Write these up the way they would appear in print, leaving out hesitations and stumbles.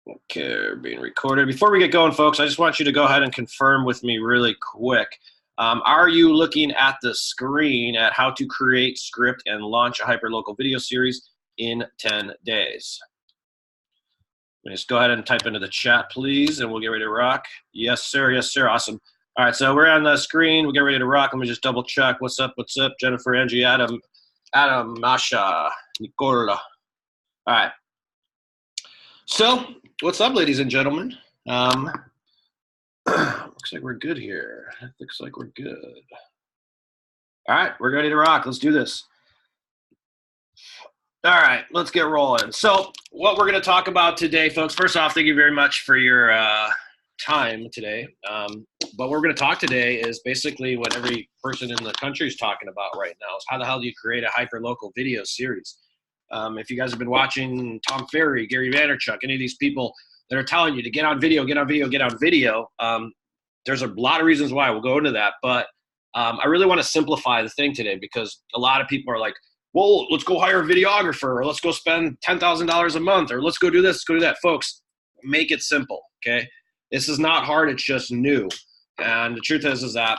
Okay, we're being recorded. Before we get going, folks, I just want you to go ahead and confirm with me really quick. Are you looking at the screen at how to create, script, and launch a hyperlocal video series in 10 days? Just go ahead and type into the chat, please, and we'll get ready to rock. Yes, sir. Yes, sir. Awesome. All right, so we're on the screen. We'll get ready to rock. Let me just double check. What's up? What's up? Jennifer, Angie, Adam, Masha, Nicola. All right. So, what's up, ladies and gentlemen? Looks like we're good here. Looks like we're good. All right, we're ready to rock. Let's do this. All right, let's get rolling. So what we're going to talk about today, folks, first off, thank you very much for your time today. But what we're going to talk today is basically what every person in the country is talking about right now is how the hell do you create a hyper-local video series? If you guys have been watching Tom Ferry, Gary Vaynerchuk, any of these people that are telling you to get on video, get on video, get on video, there's a lot of reasons why. We'll go into that. But I really want to simplify the thing today because a lot of people are like, well, let's go hire a videographer, or let's go spend $10,000 a month, or let's go do this, let's go do that. Folks, make it simple, okay? This is not hard, it's just new. And the truth is that,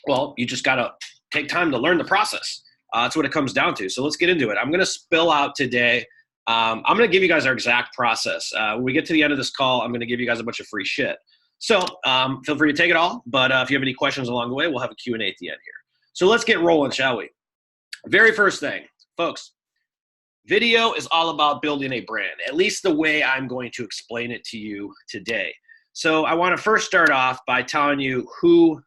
well, you just got to take time to learn the process. That's what it comes down to. So let's get into it. I'm going to spill out today. I'm going to give you guys our exact process. When we get to the end of this call, I'm going to give you guys a bunch of free shit. So feel free to take it all. But if you have any questions along the way, we'll have a Q&A at the end here. So let's get rolling, shall we? Very first thing, folks, video is all about building a brand, at least the way I'm going to explain it to you today. So I want to first start off by telling you who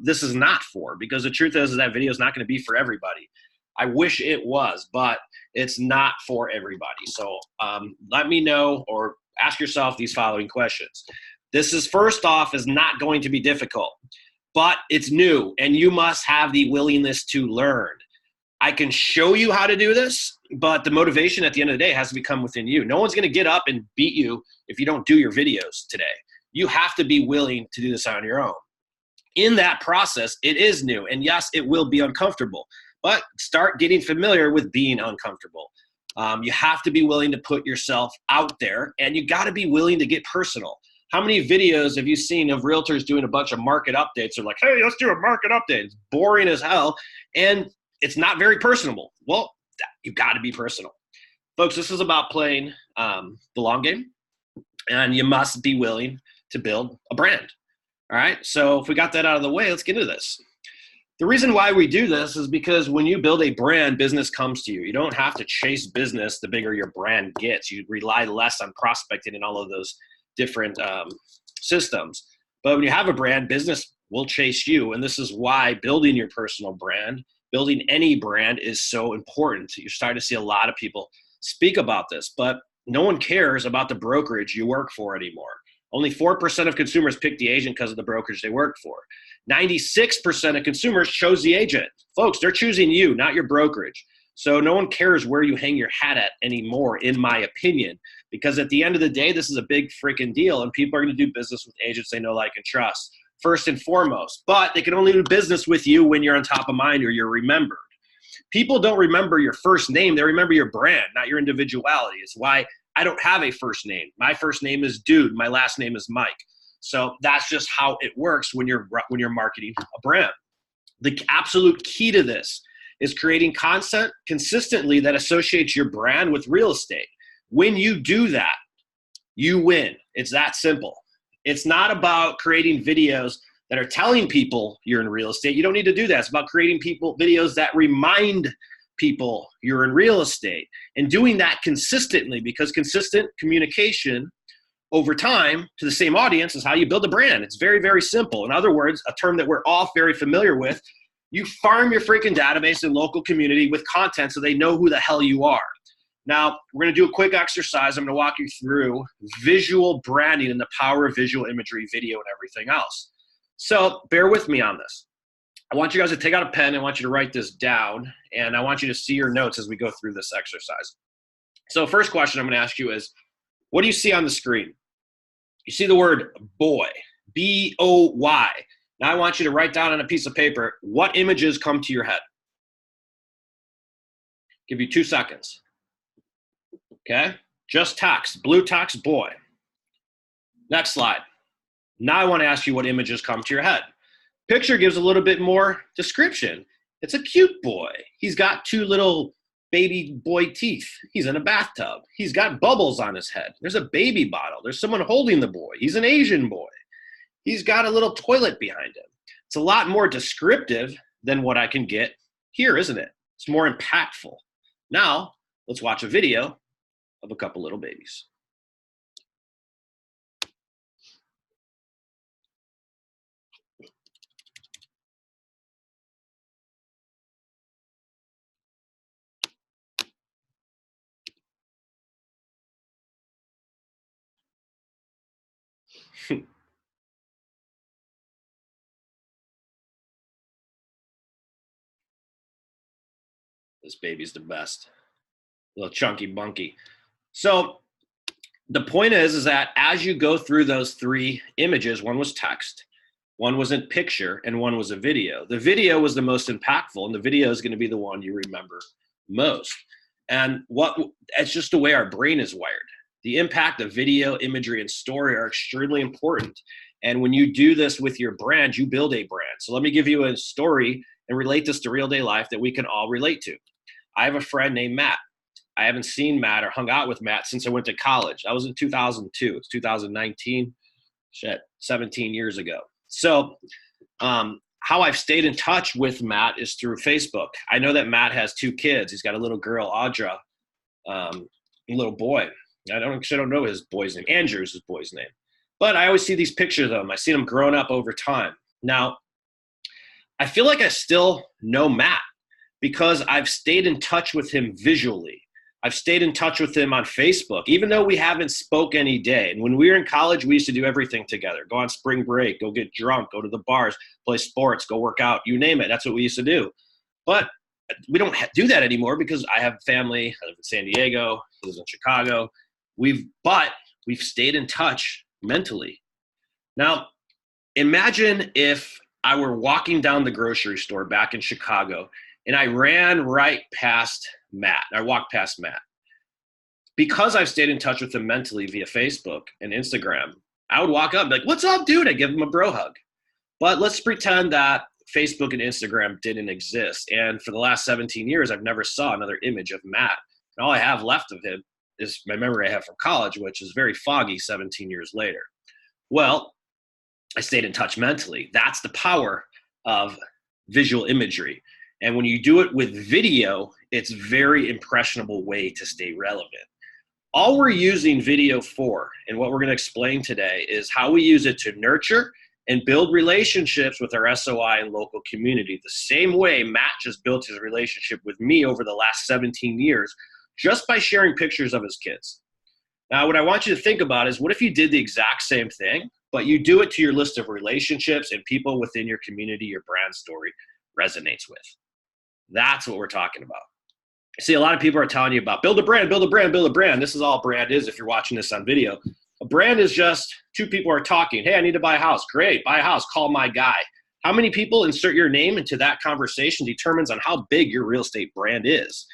this is not for, because the truth is that video is not going to be for everybody. I wish it was, but it's not for everybody. So let me know or ask yourself these following questions. This is first off is not going to be difficult, but it's new and you must have the willingness to learn. I can show you how to do this, but the motivation at the end of the day has to become within you. No one's going to get up and beat you if you don't do your videos today. You have to be willing to do this on your own. In that process, it is new. And yes, it will be uncomfortable, but start getting familiar with being uncomfortable. You have to be willing to put yourself out there, and you got to be willing to get personal. How many videos have you seen of realtors doing a bunch of market updates? They're like, hey, let's do a market update. It's boring as hell. And it's not very personable. Well, you've got to be personal. Folks, this is about playing the long game, and you must be willing to build a brand. All right, so if we got that out of the way, let's get into this. The reason why we do this is because when you build a brand, business comes to you. You don't have to chase business the bigger your brand gets. You rely less on prospecting and all of those different systems. But when you have a brand, business will chase you, and this is why building your personal brand, building any brand is so important. You're starting to see a lot of people speak about this, but no one cares about the brokerage you work for anymore. Only 4% of consumers pick the agent because of the brokerage they work for. 96% of consumers chose the agent. Folks, they're choosing you, not your brokerage. So no one cares where you hang your hat at anymore, in my opinion, because at the end of the day, this is a big freaking deal, and people are going to do business with agents they know, like, and trust. First and foremost, but they can only do business with you when you're on top of mind or you're remembered. People don't remember your first name. They remember your brand, not your individuality. It's why I don't have a first name. My first name is Dude. My last name is Mike. So that's just how it works when you're marketing a brand. The absolute key to this is creating content consistently that associates your brand with real estate. When you do that, you win. It's that simple. It's not about creating videos that are telling people you're in real estate. You don't need to do that. It's about creating videos that remind people you're in real estate and doing that consistently, because consistent communication over time to the same audience is how you build a brand. It's very, very simple. In other words, a term that we're all very familiar with, you farm your freaking database and local community with content so they know who the hell you are. Now, we're going to do a quick exercise. I'm going to walk you through visual branding and the power of visual imagery, video, and everything else. So bear with me on this. I want you guys to take out a pen. I want you to write this down, and I want you to see your notes as we go through this exercise. So first question I'm going to ask you is, what do you see on the screen? You see the word boy, B-O-Y. Now I want you to write down on a piece of paper what images come to your head. Give you 2 seconds. Okay, just text, blue text, boy. Next slide. Now I want to ask you what images come to your head. Picture gives a little bit more description. It's a cute boy. He's got two little baby boy teeth. He's in a bathtub. He's got bubbles on his head. There's a baby bottle. There's someone holding the boy. He's an Asian boy. He's got a little toilet behind him. It's a lot more descriptive than what I can get here, isn't it? It's more impactful. Now, let's watch a video of a couple little babies. This baby's the best. Little chunky bunky. So the point is that as you go through those three images, one was text, one was in picture, and one was a video. The video was the most impactful, and the video is going to be the one you remember most. And it's just the way our brain is wired. The impact of video, imagery, and story are extremely important. And when you do this with your brand, you build a brand. So let me give you a story and relate this to real day life that we can all relate to. I have a friend named Matt. I haven't seen Matt or hung out with Matt since I went to college. That was in 2002. It's 2019. Shit, 17 years ago. So how I've stayed in touch with Matt is through Facebook. I know that Matt has two kids. He's got a little girl, Audra, a little boy. I don't know his boy's name. Andrew's his boy's name. But I always see these pictures of him. I see him growing up over time. Now, I feel like I still know Matt because I've stayed in touch with him visually. I've stayed in touch with him on Facebook, even though we haven't spoke any day. And when we were in college, we used to do everything together. Go on spring break, go get drunk, go to the bars, play sports, go work out, you name it. That's what we used to do. But we don't do that anymore because I have family. I live in San Diego. He lives in Chicago. But we've stayed in touch mentally. Now, imagine if I were walking down the grocery store back in Chicago and I ran right past Matt. I walked past Matt. Because I've stayed in touch with him mentally via Facebook and Instagram, I would walk up and be like, "What's up, dude?" I'd give him a bro hug. But let's pretend that Facebook and Instagram didn't exist. And for the last 17 years, I've never saw another image of Matt. And all I have left of him is my memory I have from college, which is very foggy 17 years later. Well, I stayed in touch mentally. That's the power of visual imagery. And when you do it with video, it's a very impressionable way to stay relevant. All we're using video for, and what we're going to explain today, is how we use it to nurture and build relationships with our SOI and local community. The same way Matt just built his relationship with me over the last 17 years, just by sharing pictures of his kids. Now, what I want you to think about is, what if you did the exact same thing, but you do it to your list of relationships and people within your community your brand story resonates with? That's what we're talking about. See, a lot of people are telling you about build a brand, build a brand, build a brand. This is all brand is if you're watching this on video. A brand is just two people are talking. Hey, I need to buy a house. Great, buy a house. Call my guy. How many people insert your name into that conversation determines on how big your real estate brand is.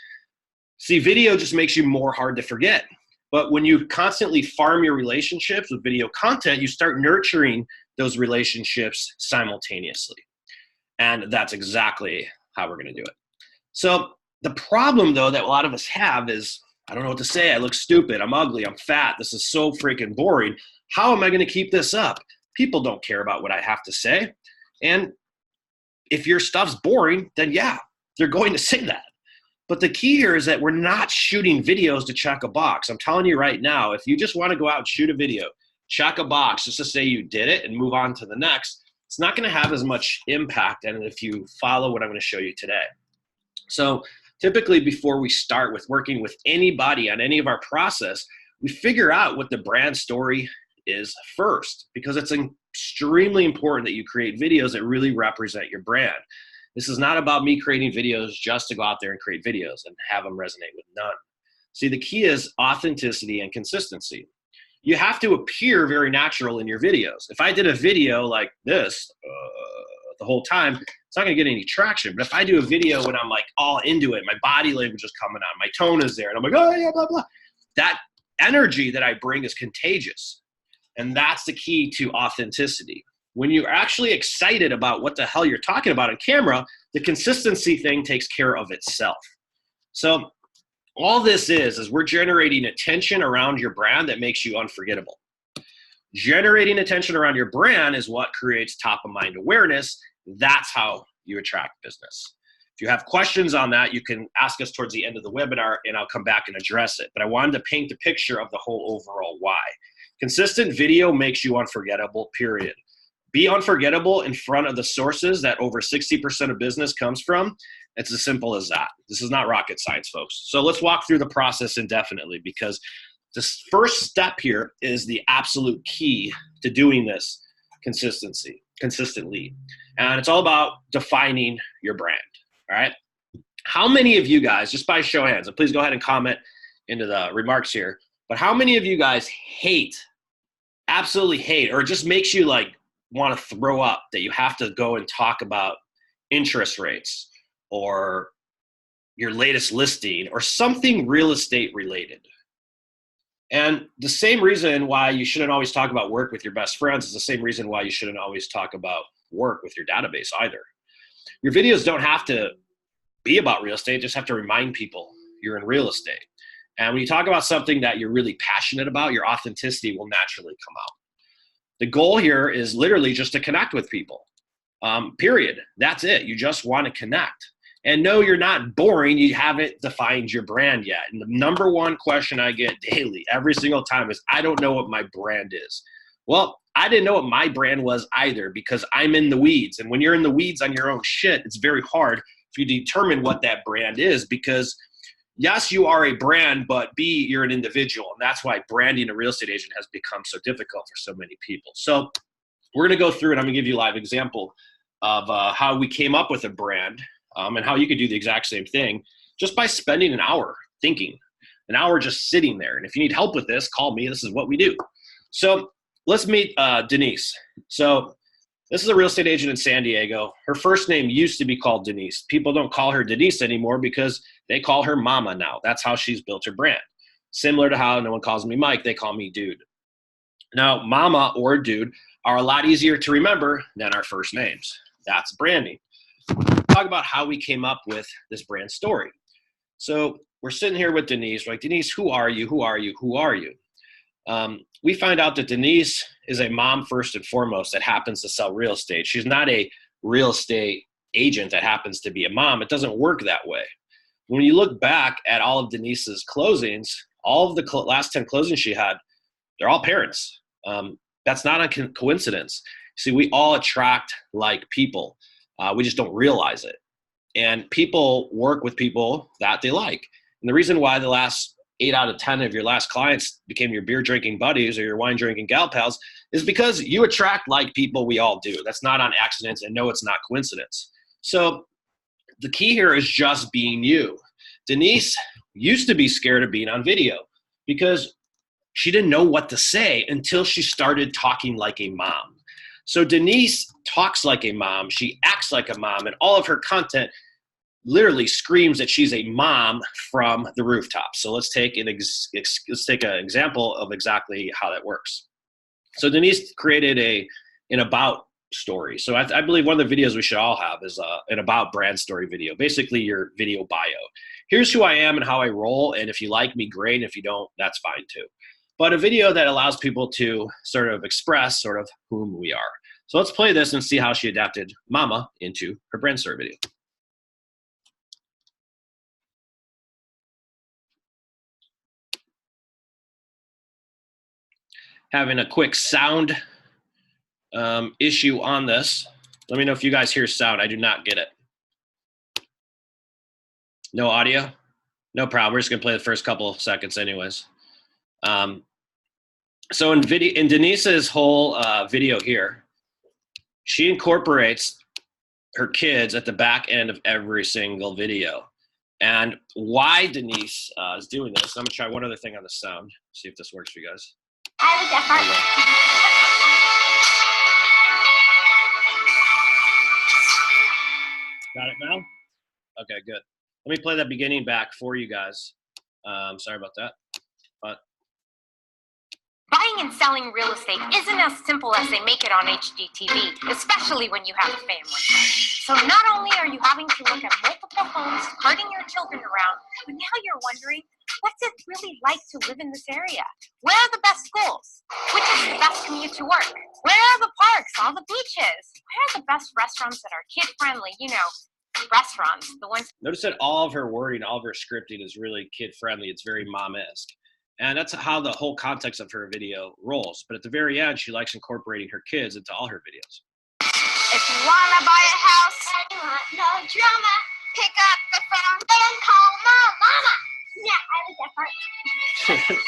See, video just makes you more hard to forget. But when you constantly farm your relationships with video content, you start nurturing those relationships simultaneously. And that's exactly how we're going to do it. So the problem, though, that a lot of us have is, I don't know what to say. I look stupid. I'm ugly. I'm fat. This is so freaking boring. How am I going to keep this up? People don't care about what I have to say. And if your stuff's boring, then yeah, they're going to say that. But the key here is that we're not shooting videos to check a box. I'm telling you right now, if you just want to go out and shoot a video, check a box just to say you did it and move on to the next, it's not going to have as much impact as if you follow what I'm going to show you today. So typically before we start with working with anybody on any of our process, we figure out what the brand story is first, because it's extremely important that you create videos that really represent your brand. This is not about me creating videos just to go out there and create videos and have them resonate with none. See, the key is authenticity and consistency. You have to appear very natural in your videos. If I did a video like this the whole time, it's not gonna get any traction. But if I do a video when I'm like all into it, my body language is coming on, my tone is there, and I'm like, oh yeah, blah, blah. That energy that I bring is contagious. And that's the key to authenticity. When you're actually excited about what the hell you're talking about on camera, the consistency thing takes care of itself. So all this is we're generating attention around your brand that makes you unforgettable. Generating attention around your brand is what creates top of mind awareness. That's how you attract business. If you have questions on that, you can ask us towards the end of the webinar and I'll come back and address it. But I wanted to paint the picture of the whole overall why. Consistent video makes you unforgettable, period. Be unforgettable in front of the sources that over 60% of business comes from. It's as simple as that. This is not rocket science, folks. So let's walk through the process indefinitely, because this first step here is the absolute key to doing this consistently. And it's all about defining your brand, all right? How many of you guys, just by show of hands, and please go ahead and comment into the remarks here, but how many of you guys absolutely hate, or it just makes you like want to throw up that you have to go and talk about interest rates or your latest listing or something real estate related? And the same reason why you shouldn't always talk about work with your best friends is the same reason why you shouldn't always talk about work with your database either. Your videos don't have to be about real estate, just have to remind people you're in real estate. And when you talk about something that you're really passionate about, your authenticity will naturally come out. The goal here is literally just to connect with people, period. That's it. You just want to connect. And no, you're not boring. You haven't defined your brand yet. And the number one question I get daily, every single time, is I don't know what my brand is. Well, I didn't know what my brand was either, because I'm in the weeds. And when you're in the weeds on your own shit, it's very hard for you to determine what that brand is, because yes, you are a brand, but B, you're an individual. And that's why branding a real estate agent has become so difficult for so many people. So we're going to go through, and I'm going to give you a live example of how we came up with a brand. And how you could do the exact same thing just by spending an hour thinking, an hour just sitting there. And if you need help with this, call me. This is what we do. So let's meet Denise. So this is a real estate agent in San Diego. Her first name used to be called Denise. People don't call her Denise anymore because they call her Mama now. That's how she's built her brand. Similar to how no one calls me Mike, they call me Dude. Now, Mama or Dude are a lot easier to remember than our first names. That's branding. Talk about how we came up with this brand story. So we're sitting here with Denise. We're like, Denise, who are you? Who are you? Who are you? We find out that Denise is a mom first and foremost that happens to sell real estate. She's not a real estate agent that happens to be a mom. It doesn't work that way. When you look back at all of Denise's closings, all of the last 10 closings she had, they're all parents. That's not a coincidence. See, we all attract like people. We just don't realize it. And people work with people that they like. And the reason why the last 8 out of 10 of your last clients became your beer drinking buddies or your wine drinking gal pals is because you attract like people. We all do. That's not on accident, and no, it's not coincidence. So the key here is just being you. Denise used to be scared of being on video because she didn't know what to say until she started talking like a mom. So Denise talks like a mom, she acts like a mom, and all of her content literally screams that she's a mom from the rooftop. So let's take an example of exactly how that works. So Denise created an about story. So I believe one of the videos we should all have is an about brand story video, basically your video bio. Here's who I am and how I roll, and if you like me, great, and if you don't, that's fine too. But a video that allows people to sort of express sort of whom we are. So let's play this and see how she adapted Mama into her brand story video. Having a quick sound issue on this. Let me know if you guys hear sound. I do not get it. No audio? No problem. We're just gonna play the first couple of seconds anyways. So in Denise's whole video here, she incorporates her kids at the back end of every single video. And why Denise is doing this, I'm gonna try one other thing on the sound, see if this works for you guys. Got it now? Okay, good. Let me play that beginning back for you guys. Sorry about that. But Buying and selling real estate isn't as simple as they make it on HGTV, especially when you have a family. So not only are you having to look at multiple homes, carting your children around, but now you're wondering, what's it really like to live in this area? Where are the best schools? Which is the best commute to work? Where are the parks, all the beaches? Where are the best restaurants that are kid-friendly? You know, restaurants, the ones. Notice that all of her wording, all of her scripting is really kid-friendly. It's very mom-esque. And that's how the whole context of her video rolls. But at the very end, she likes incorporating her kids into all her videos. If you want to buy a house, I want no drama. Pick up the phone and call mama. Yeah, I like that part.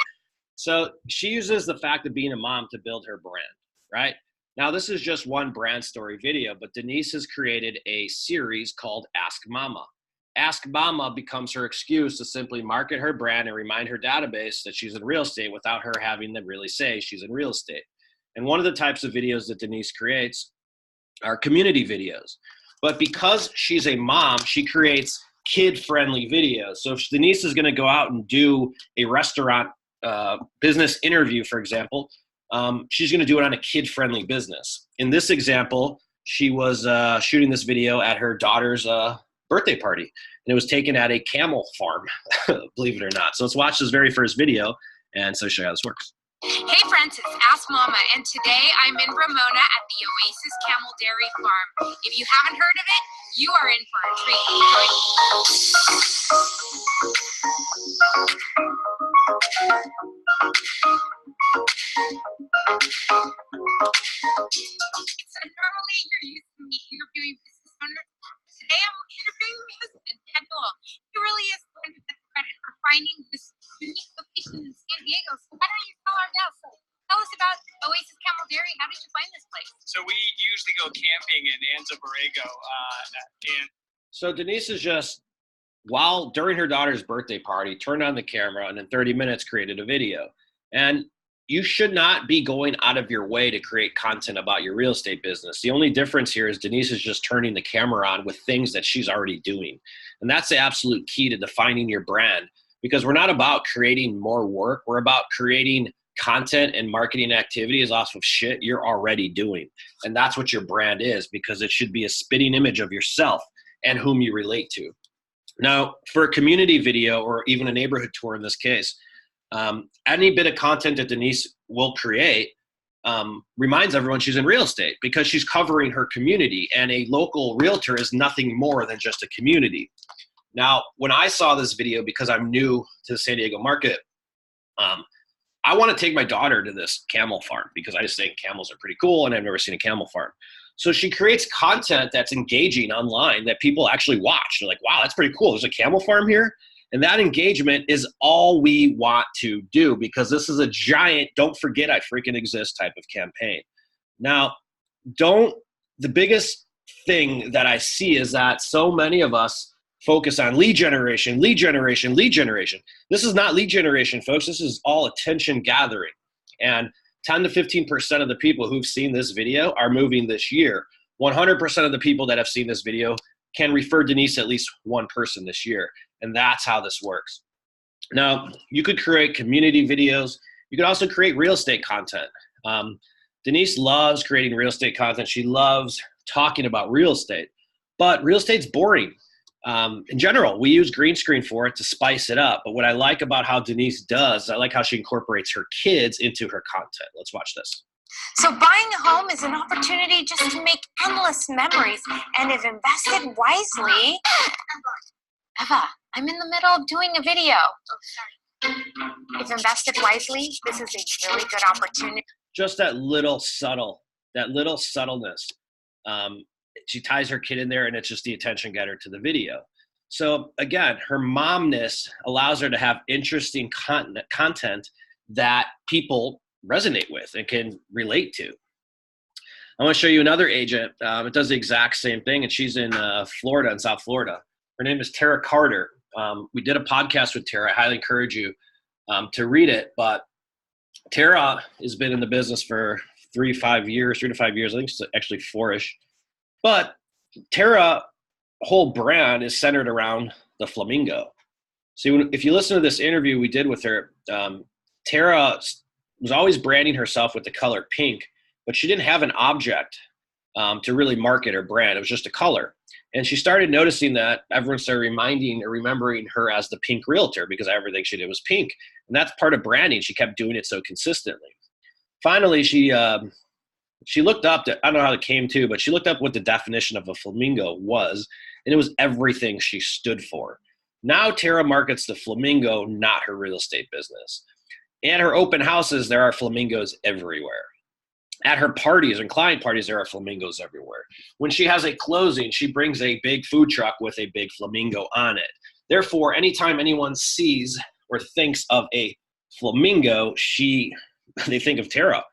So she uses the fact of being a mom to build her brand, right? Now, this is just one brand story video, but Denise has created a series called Ask Mama. Ask Mama becomes her excuse to simply market her brand and remind her database that she's in real estate without her having to really say she's in real estate. And one of the types of videos that Denise creates are community videos. But because she's a mom, she creates kid-friendly videos. So if Denise is going to go out and do a restaurant business interview, for example, she's going to do it on a kid-friendly business. In this example, she was shooting this video at her daughter's birthday party, and it was taken at a camel farm, believe it or not. So let's watch this very first video and so show you how this works. Hey friends, it's Ask Mama, and today I'm in Ramona at the Oasis Camel Dairy Farm. If you haven't heard of it, you are in for a treat. So normally you're used to me interviewing business owners. Today I'm interviewing my husband, Ted Noel. He really is going to get credit for finding this unique location in San Diego. So why don't you tell our guests? Tell us about Oasis Camel Dairy. How did you find this place? So we usually go camping in Anza Borrego. So Denise is just, during her daughter's birthday party, turned on the camera and in 30 minutes created a video. And you should not be going out of your way to create content about your real estate business. The only difference here is Denise is just turning the camera on with things that she's already doing. And that's the absolute key to defining your brand, because we're not about creating more work. We're about creating content and marketing activities off of shit you're already doing. And that's what your brand is, because it should be a spitting image of yourself and whom you relate to. Now, for a community video or even a neighborhood tour in this case, any bit of content that Denise will create reminds everyone she's in real estate, because she's covering her community, and a local realtor is nothing more than just a community. Now, when I saw this video, because I'm new to the San Diego market, I want to take my daughter to this camel farm because I just think camels are pretty cool and I've never seen a camel farm. So she creates content that's engaging online that people actually watch. They're like, wow, that's pretty cool. There's a camel farm here. And that engagement is all we want to do, because this is a giant, don't forget I freaking exist type of campaign. Now, the biggest thing that I see is that so many of us focus on lead generation, lead generation, lead generation. This is not lead generation, folks. This is all attention gathering. And 10 to 15% of the people who've seen this video are moving this year. 100% of the people that have seen this video can refer Denise at least one person this year. And that's how this works. Now, you could create community videos. You could also create real estate content. Denise loves creating real estate content. She loves talking about real estate, but real estate's boring. In general, we use green screen for it to spice it up. But what I like about how Denise does, I like how she incorporates her kids into her content. Let's watch this. So buying a home is an opportunity just to make endless memories, and if invested wisely. Eva, I'm in the middle of doing a video. Oh, sorry. If invested wisely, this is a really good opportunity. Just that little subtleness. She ties her kid in there, and it's just the attention getter to the video. So again, her momness allows her to have interesting content that people resonate with and can relate to. I want to show you another agent. It does the exact same thing, and she's in Florida, in South Florida. Her name is Tara Carter. We did a podcast with Tara. I highly encourage you to read it. But Tara has been in the business for 3 to 5 years. I think it's actually 4-ish. But Tara's whole brand is centered around the flamingo. See, if you listen to this interview we did with her, Tara was always branding herself with the color pink, but she didn't have an object to really market her brand. It was just a color. And she started noticing that everyone started remembering her as the pink realtor because everything she did was pink. And that's part of branding. She kept doing it so consistently. Finally, she looked up, I don't know how it came to, but she looked up what the definition of a flamingo was, and it was everything she stood for. Now Tara markets the flamingo, not her real estate business. At her open houses, there are flamingos everywhere. At her parties and client parties, there are flamingos everywhere. When she has a closing, she brings a big food truck with a big flamingo on it. Therefore, anytime anyone sees or thinks of a flamingo, they think of Tara.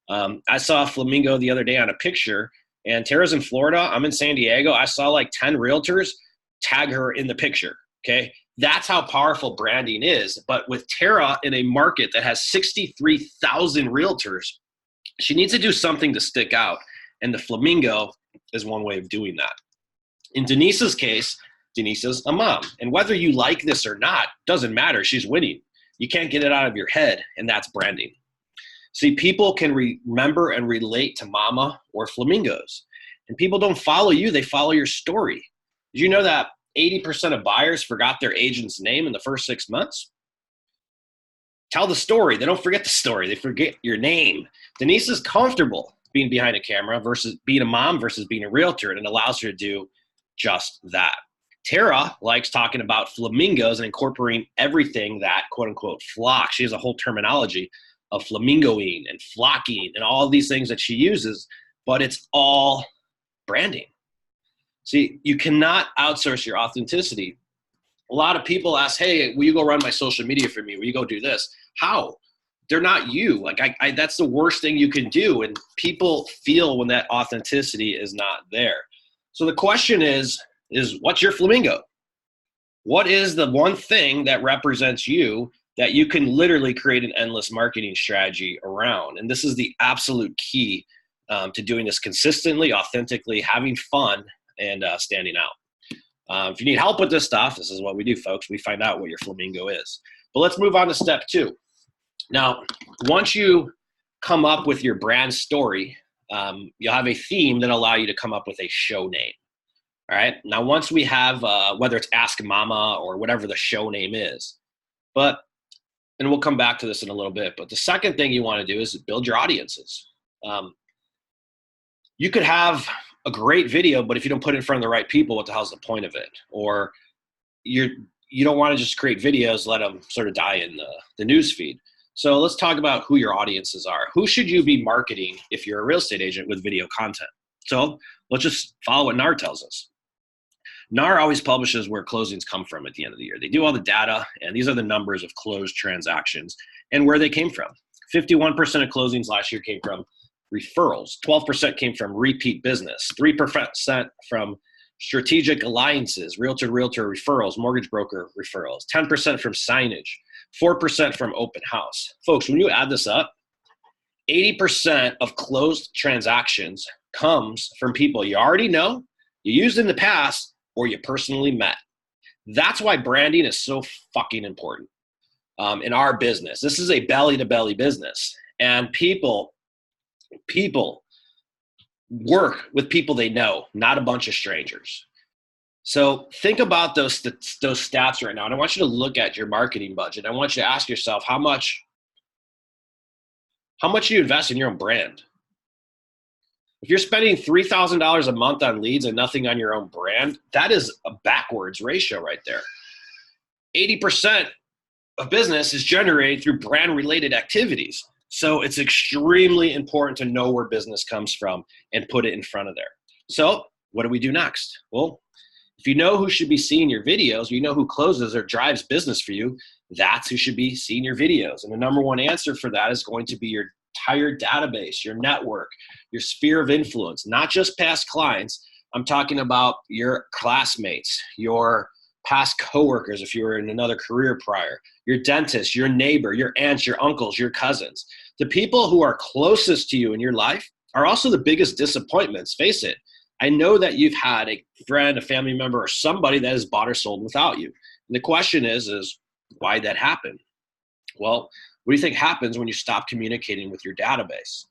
I saw a flamingo the other day on a picture, and Tara's in Florida. I'm in San Diego. I saw like 10 realtors tag her in the picture, okay? That's how powerful branding is. But with Tara in a market that has 63,000 realtors, she needs to do something to stick out, and the flamingo is one way of doing that. In Denise's case, Denise is a mom, and whether you like this or not, doesn't matter. She's winning. You can't get it out of your head, and that's branding. See, people can remember and relate to mama or flamingos, and people don't follow you. They follow your story. Did you know that 80% of buyers forgot their agent's name in the first 6 months? Tell the story. They don't forget the story. They forget your name. Denise is comfortable being behind a camera versus being a mom versus being a realtor, and it allows her to do just that. Tara likes talking about flamingos and incorporating everything that quote unquote flock. She has a whole terminology of flamingoing and flocking and all of these things that she uses, but it's all branding. See, you cannot outsource your authenticity. A lot of people ask, hey, will you go run my social media for me? Will you go do this? How? They're not you. Like that's the worst thing you can do. And people feel when that authenticity is not there. So the question is what's your flamingo? What is the one thing that represents you that you can literally create an endless marketing strategy around? And this is the absolute key to doing this consistently, authentically, having fun, and standing out. If you need help with this stuff, this is what we do, folks. We find out what your flamingo is. But let's move on to step 2. Now, once you come up with your brand story, you'll have a theme that allow you to come up with a show name. All right. Now, once we have, whether it's Ask Mama or whatever the show name is, and we'll come back to this in a little bit, but the second thing you want to do is build your audiences. You could have a great video, but if you don't put it in front of the right people, what the hell's the point of it? Or you don't want to just create videos, let them sort of die in the news feed. So let's talk about who your audiences are. Who should you be marketing if you're a real estate agent with video content? So let's just follow what NAR tells us. NAR always publishes where closings come from at the end of the year. They do all the data, and these are the numbers of closed transactions and where they came from. 51% of closings last year came from referrals. 12% came from repeat business. 3% from strategic alliances, realtor-to-realtor referrals, mortgage broker referrals. 10% from signage. 4% from open house. Folks, when you add this up, 80% of closed transactions comes from people you already know, you used in the past, or you personally met. That's why branding is so fucking important in our business. This is a belly-to-belly business, and people work with people they know, not a bunch of strangers. So think about those stats right now, and I want you to look at your marketing budget. I want you to ask yourself how much do you invest in your own brand? If you're spending $3,000 a month on leads and nothing on your own brand, that is a backwards ratio right there. 80% of business is generated through brand-related activities. So it's extremely important to know where business comes from and put it in front of there. So what do we do next? Well, if you know who should be seeing your videos, you know who closes or drives business for you, that's who should be seeing your videos. And the number one answer for that is going to be your entire database, your network, your sphere of influence, not just past clients. I'm talking about your classmates, your past coworkers if you were in another career prior, your dentist, your neighbor, your aunts, your uncles, your cousins. The people who are closest to you in your life are also the biggest disappointments. Face it. I know that you've had a friend, a family member, or somebody that has bought or sold without you. And the question is why did that happen? Well, what do you think happens when you stop communicating with your database?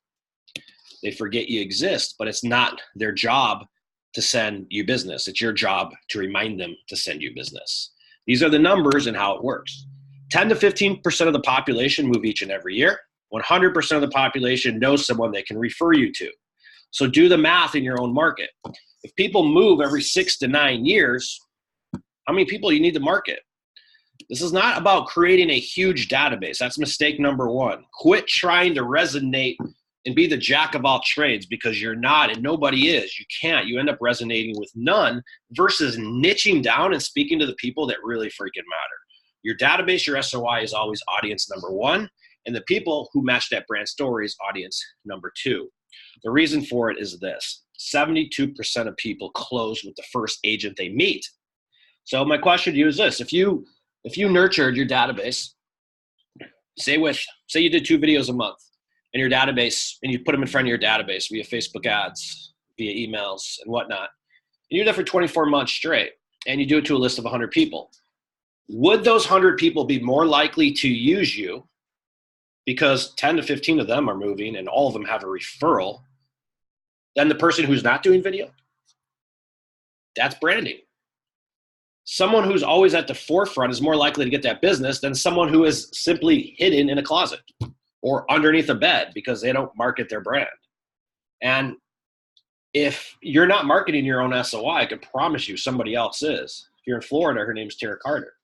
They forget you exist, but it's not their job to send you business. It's your job to remind them to send you business. These are the numbers and how it works. 10 to 15% of the population move each and every year. 100% of the population knows someone they can refer you to. So do the math in your own market. If people move every 6 to 9 years, how many people you need to market? This is not about creating a huge database. That's mistake number one. Quit trying to resonate and be the jack of all trades, because you're not and nobody is. You can't. You end up resonating with none versus niching down and speaking to the people that really freaking matter. Your database, your SOI, is always audience number one, and the people who match that brand story is audience number two. The reason for it is this: 72% of people close with the first agent they meet. So my question to you is this: if you nurtured your database, say you did 2 videos a month, and your database, and you put them in front of your database via Facebook ads, via emails and whatnot, and you do that for 24 months straight, and you do it to a list of 100 people, would those 100 people be more likely to use you because 10 to 15 of them are moving and all of them have a referral than the person who's not doing video? That's branding. Someone who's always at the forefront is more likely to get that business than someone who is simply hidden in a closet or underneath a bed because they don't market their brand. And if you're not marketing your own SOI, I can promise you somebody else is. If you're in Florida, her name's Tara Carter.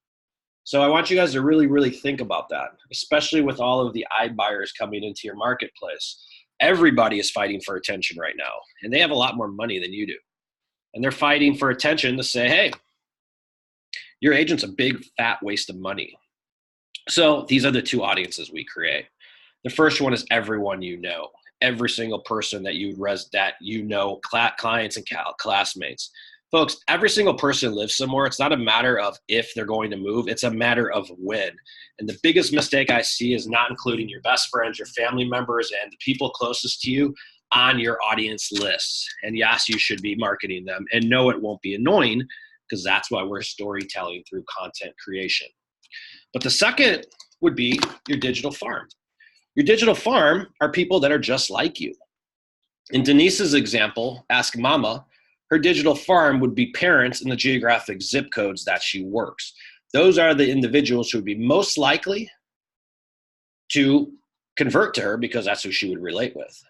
So I want you guys to really, really think about that, especially with all of the iBuyers coming into your marketplace. Everybody is fighting for attention right now, and they have a lot more money than you do. And they're fighting for attention to say, hey, your agent's a big fat waste of money. So these are the 2 audiences we create. The first one is everyone you know, every single person that you know, clients and classmates. Folks, every single person lives somewhere. It's not a matter of if they're going to move. It's a matter of when. And the biggest mistake I see is not including your best friends, your family members, and the people closest to you on your audience lists. And yes, you should be marketing them. And no, it won't be annoying, because that's why we're storytelling through content creation. But the second would be your digital farm. Your digital farm are people that are just like you. In Denise's example, Ask Mama, her digital farm would be parents in the geographic zip codes that she works. Those are the individuals who would be most likely to convert to her because that's who she would relate with.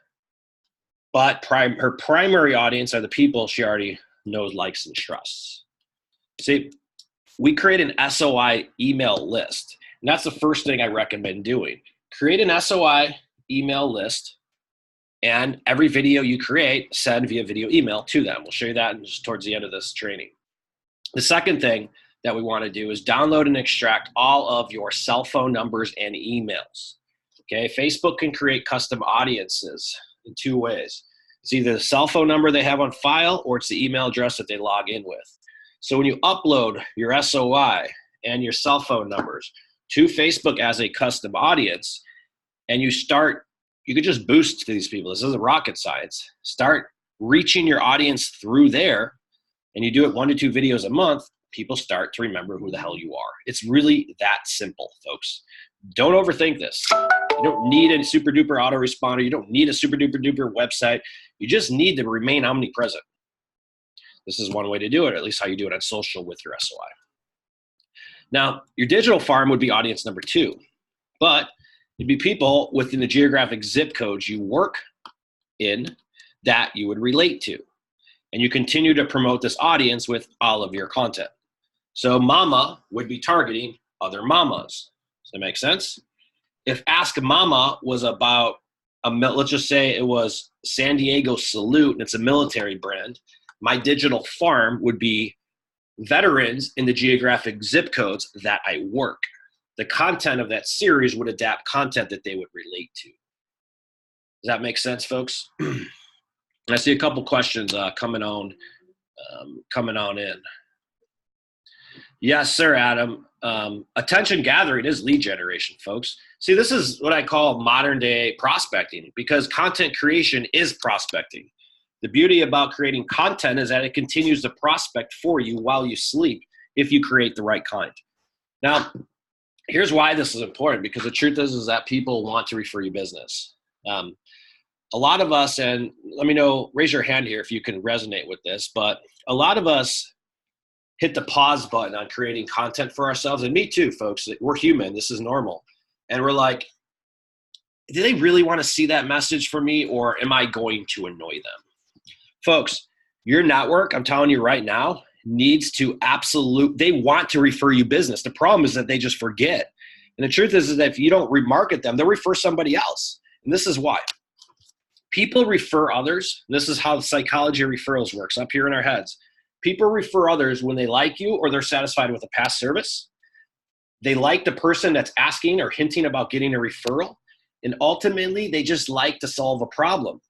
But her primary audience are the people she already knows, likes, and trusts. See, we create an SOI email list, and that's the first thing I recommend doing. Create an SOI email list, and every video you create, send via video email to them. We'll show you that just towards the end of this training. The second thing that we want to do is download and extract all of your cell phone numbers and emails. Okay, Facebook can create custom audiences in 2 ways. It's either the cell phone number they have on file or it's the email address that they log in with. So when you upload your SOI and your cell phone numbers to Facebook as a custom audience, and you could just boost to these people. This isn't rocket science. Start reaching your audience through there, and you do it 1 to 2 videos a month, people start to remember who the hell you are. It's really that simple, folks. Don't overthink this. You don't need a super duper autoresponder. You don't need a super duper duper website. You just need to remain omnipresent. This is one way to do it, or at least how you do it on social with your SOI. Now, your digital farm would be audience number 2, but it'd be people within the geographic zip codes you work in that you would relate to. And you continue to promote this audience with all of your content. So Mama would be targeting other mamas. Does that make sense? If Ask Mama was about, let's just say it was San Diego Salute and it's a military brand, my digital farm would be veterans in the geographic zip codes that I work. The content of that series would adapt content that they would relate to. Does that make sense, folks? I see a couple questions coming on in. Yes, sir, Adam. Attention gathering is lead generation, folks. See, this is what I call modern day prospecting, because content creation is prospecting. The beauty about creating content is that it continues to prospect for you while you sleep if you create the right kind. Now, Here's why this is important, because the truth is that people want to refer you business. A lot of us, and let me know, raise your hand here if you can resonate with this, but a lot of us hit the pause button on creating content for ourselves. And me too, folks. We're human. This is normal. And we're like, do they really want to see that message from me, or am I going to annoy them? Folks, your network, I'm telling you right now, needs to they want to refer you business. The problem is that they just forget. And the truth is that if you don't remarket them, they'll refer somebody else. And this is why. People refer others. This is how the psychology of referrals works up here in our heads. People refer others when they like you or they're satisfied with a past service. They like the person that's asking or hinting about getting a referral. And ultimately, they just like to solve a problem.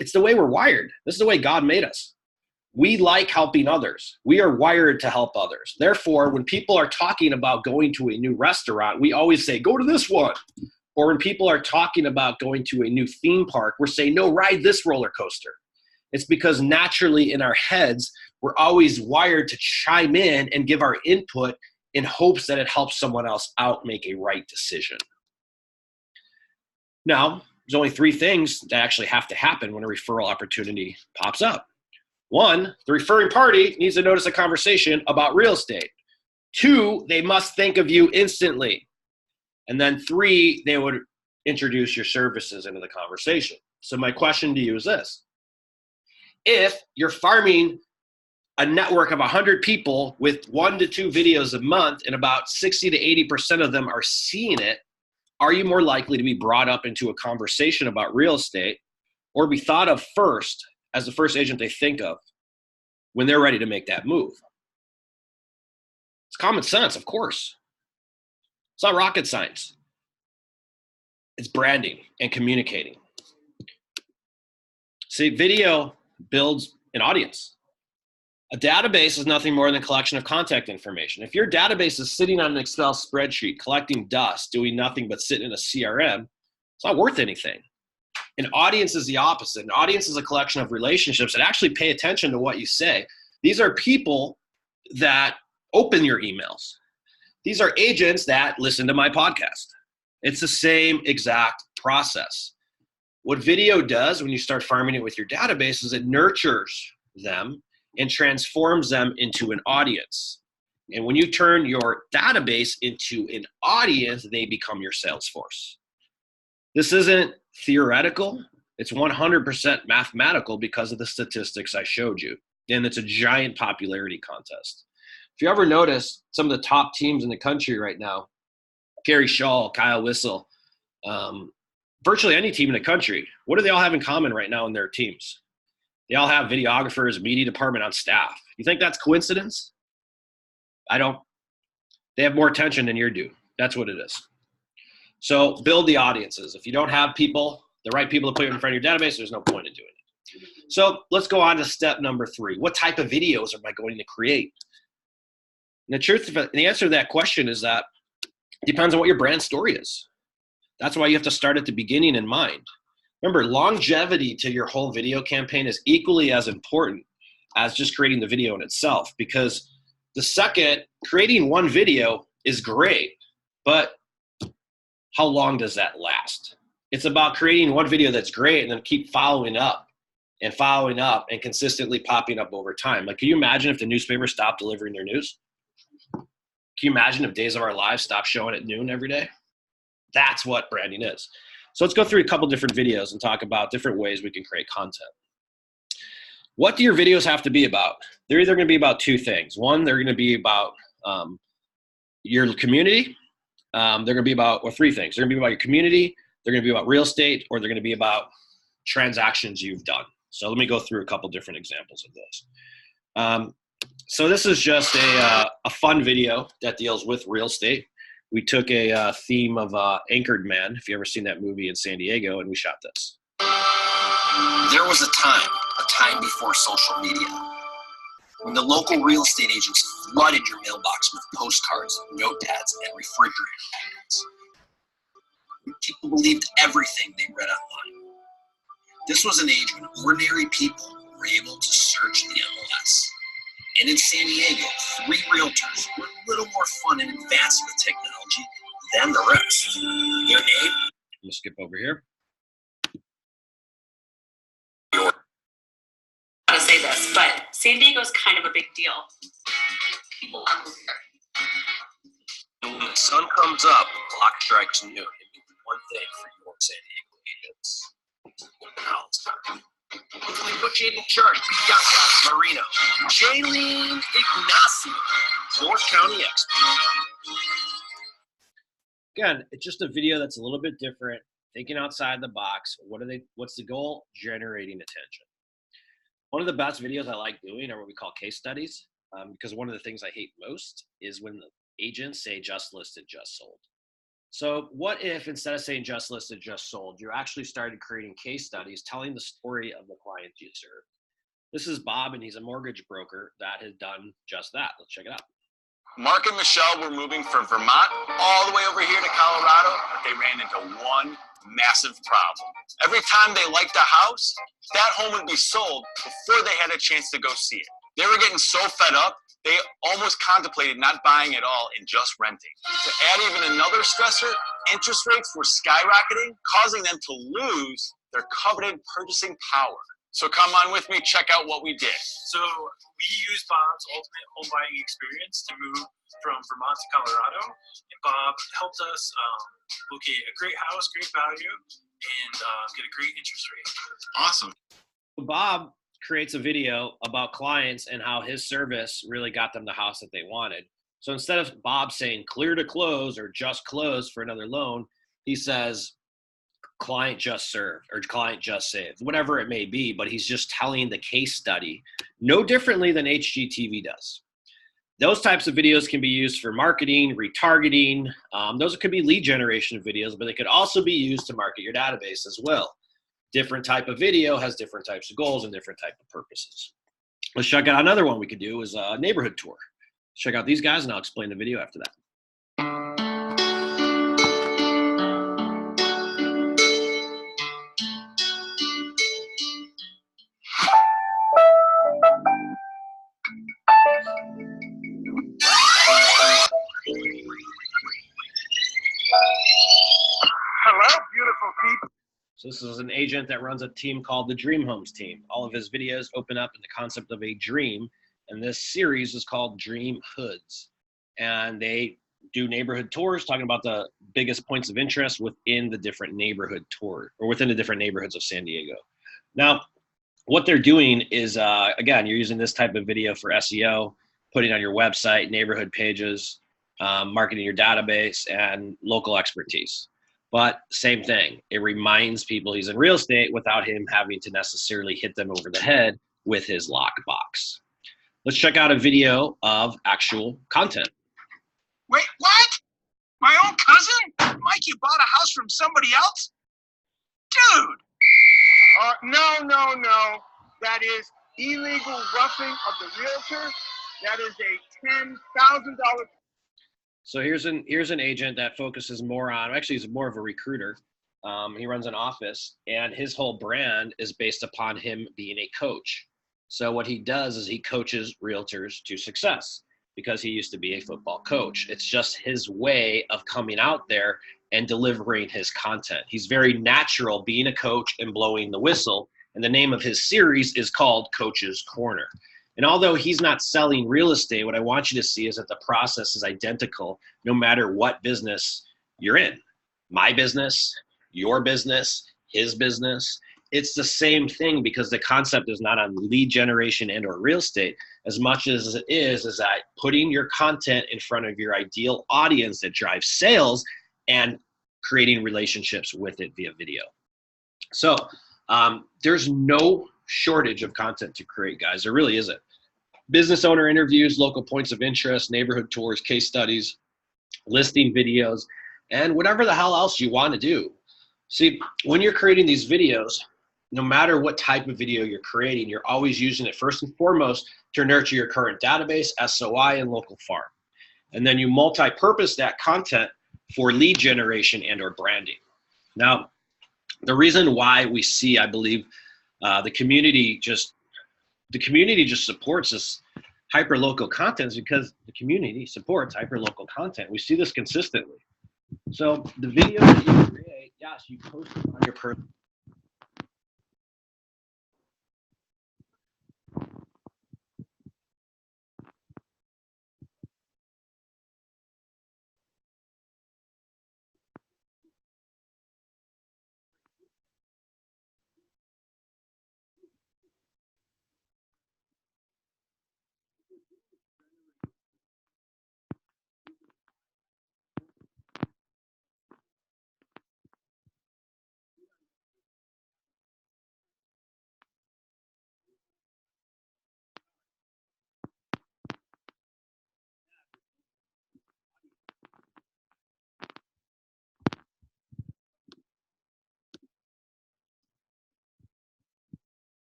It's the way we're wired. This is the way God made us. We like helping others. We are wired to help others. Therefore, when people are talking about going to a new restaurant, we always say, go to this one. Or when people are talking about going to a new theme park, we're saying, no, ride this roller coaster. It's because naturally in our heads, we're always wired to chime in and give our input in hopes that it helps someone else out make a right decision. Now, there's only 3 things that actually have to happen when a referral opportunity pops up. 1, the referring party needs to notice a conversation about real estate. 2, they must think of you instantly. And then 3, they would introduce your services into the conversation. So my question to you is this. If you're farming a network of 100 people with 1 to 2 videos a month and about 60 to 80% of them are seeing it, are you more likely to be brought up into a conversation about real estate or be thought of first as the first agent they think of when they're ready to make that move? It's common sense, of course. It's not rocket science. It's branding and communicating. See, video builds an audience. A database is nothing more than a collection of contact information. If your database is sitting on an Excel spreadsheet, collecting dust, doing nothing but sitting in a CRM, it's not worth anything. An audience is the opposite. An audience is a collection of relationships that actually pay attention to what you say. These are people that open your emails. These are agents that listen to my podcast. It's the same exact process. What video does when you start farming it with your database is it nurtures them and transforms them into an audience. And when you turn your database into an audience, they become your sales force. This isn't theoretical. It's 100% mathematical because of the statistics I showed you. And it's a giant popularity contest. If you ever notice some of the top teams in the country right now, Gary Shaw, Kyle Whissel, virtually any team in the country, what do they all have in common right now in their teams? They all have videographers, media department on staff. You think that's coincidence? I don't. They have more attention than you do. That's what it is. So build the audiences. If you don't have people, the right people to put in front of your database, there's no point in doing it. So let's go on to step number 3. What type of videos am I going to create? And the answer to that question is that it depends on what your brand story is. That's why you have to start at the beginning in mind. Remember, longevity to your whole video campaign is equally as important as just creating the video in itself, because creating one video is great, but how long does that last? It's about creating one video that's great and then keep following up and consistently popping up over time. Like, can you imagine if the newspaper stopped delivering their news? Can you imagine if Days of Our Lives stopped showing at noon every day? That's what branding is. So let's go through a couple different videos and talk about different ways we can create content. What do your videos have to be about? They're either going to be about 2 things. One, they're going to be about your community. They're going to be about, or 3 things. They're going to be about your community. They're going to be about real estate, or they're going to be about transactions you've done. So let me go through a couple different examples of this. So this is just a fun video that deals with real estate. We took a theme of Anchored Man, if you ever seen that movie, in San Diego, and we shot this. There was a time before social media, when the local real estate agents flooded your mailbox with postcards, notepads, and refrigerator magnets. People believed everything they read online. This was an age when ordinary people were able to search the MLS. And in San Diego, 3 realtors were a little more fun and advanced with technology then the rest. Your name? I'm gonna skip over here. How to say this, but San Diego's kind of a big deal. People are When the sun comes up, the clock strikes noon. It means one thing for your San Diego agents. House. With negotiating charge, Bianca Marino, Jaylene Ignacio, North County expert. Again, it's just a video that's a little bit different, thinking outside the box. What's the goal? Generating attention. One of the best videos I like doing are what we call case studies, because one of the things I hate most is when the agents say just listed, just sold. So what if instead of saying just listed, just sold, you actually started creating case studies telling the story of the client you serve? This is Bob, and he's a mortgage broker that has done just that. Let's check it out. Mark and Michelle were moving from Vermont all the way over here to Colorado, but they ran into one massive problem. Every time they liked a house, that home would be sold before they had a chance to go see it. They were getting so fed up, they almost contemplated not buying at all and just renting. To add even another stressor, interest rates were skyrocketing, causing them to lose their coveted purchasing power. So come on with me, check out what we did. So we used Bob's ultimate home buying experience to move from Vermont to Colorado, and Bob helped us locate a great house, great value, and get a great interest rate. Awesome. Bob creates a video about clients and how his service really got them the house that they wanted. So instead of Bob saying clear to close or just close for another loan, he says client just served or client just saved, whatever it may be, but he's just telling the case study no differently than HGTV does. Those types of videos can be used for marketing, retargeting. Those could be lead generation videos, but they could also be used to market your database as well. Different type of video has different types of goals and different type of purposes. Let's check out another one we could do is a neighborhood tour. Check out these guys and I'll explain the video after that. Hello, beautiful people. So this is an agent that runs a team called the Dream Homes team. All of his videos open up in the concept of a dream, and this series is called Dream Hoods. And they do neighborhood tours talking about the biggest points of interest within the different neighborhood tour or within the different neighborhoods of San Diego. Now, what they're doing is, again, you're using this type of video for SEO, putting on your website, neighborhood pages, marketing your database, and local expertise. But same thing, it reminds people he's in real estate without him having to necessarily hit them over the head with his lockbox. Let's check out a video of actual content. Wait, what? My own cousin? Mike, you bought a house from somebody else? Dude! No. That is illegal roughing of the realtor. That is a $10,000. So here's an agent that focuses more on, actually he's more of a recruiter. He runs an office and his whole brand is based upon him being a coach. So what he does is he coaches realtors to success because he used to be a football coach. It's just his way of coming out there and delivering his content. He's very natural being a coach and blowing the whistle. And the name of his series is called Coach's Corner. And although he's not selling real estate, what I want you to see is that the process is identical no matter what business you're in. My business, your business, his business. It's the same thing because the concept is not on lead generation and or real estate as much as it is that putting your content in front of your ideal audience that drives sales and creating relationships with it via video. So there's no shortage of content to create, guys. There really isn't. Business owner interviews, local points of interest, neighborhood tours, case studies, listing videos, and whatever the hell else you want to do. See, when you're creating these videos, no matter what type of video you're creating, you're always using it first and foremost to nurture your current database, SOI, and local farm. And then you multi-purpose that content for lead generation and or branding. Now, the reason why we see, I believe, the community just supports this hyper-local content is because the community supports hyper-local content. We see this consistently. So the video that you create, yes, you post it on your personal.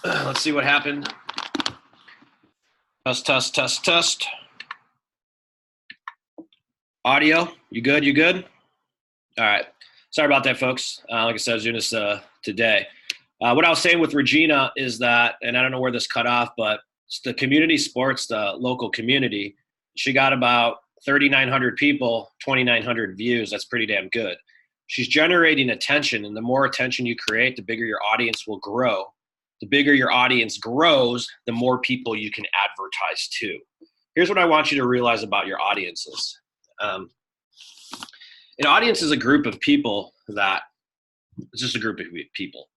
Let's see what happened. Test, test, test, test. Audio, you good? You good? All right. Sorry about that, folks. Like I said, I was doing this today. What I was saying with Regina is that, and I don't know where this cut off, but it's the community sports, the local community. She got about 3,900 people, 2,900 views. That's pretty damn good. She's generating attention, and the more attention you create, the bigger your audience will grow. The bigger your audience grows, the more people you can advertise to. Here's what I want you to realize about your audiences. An audience is a group of people that, it's just a group of people.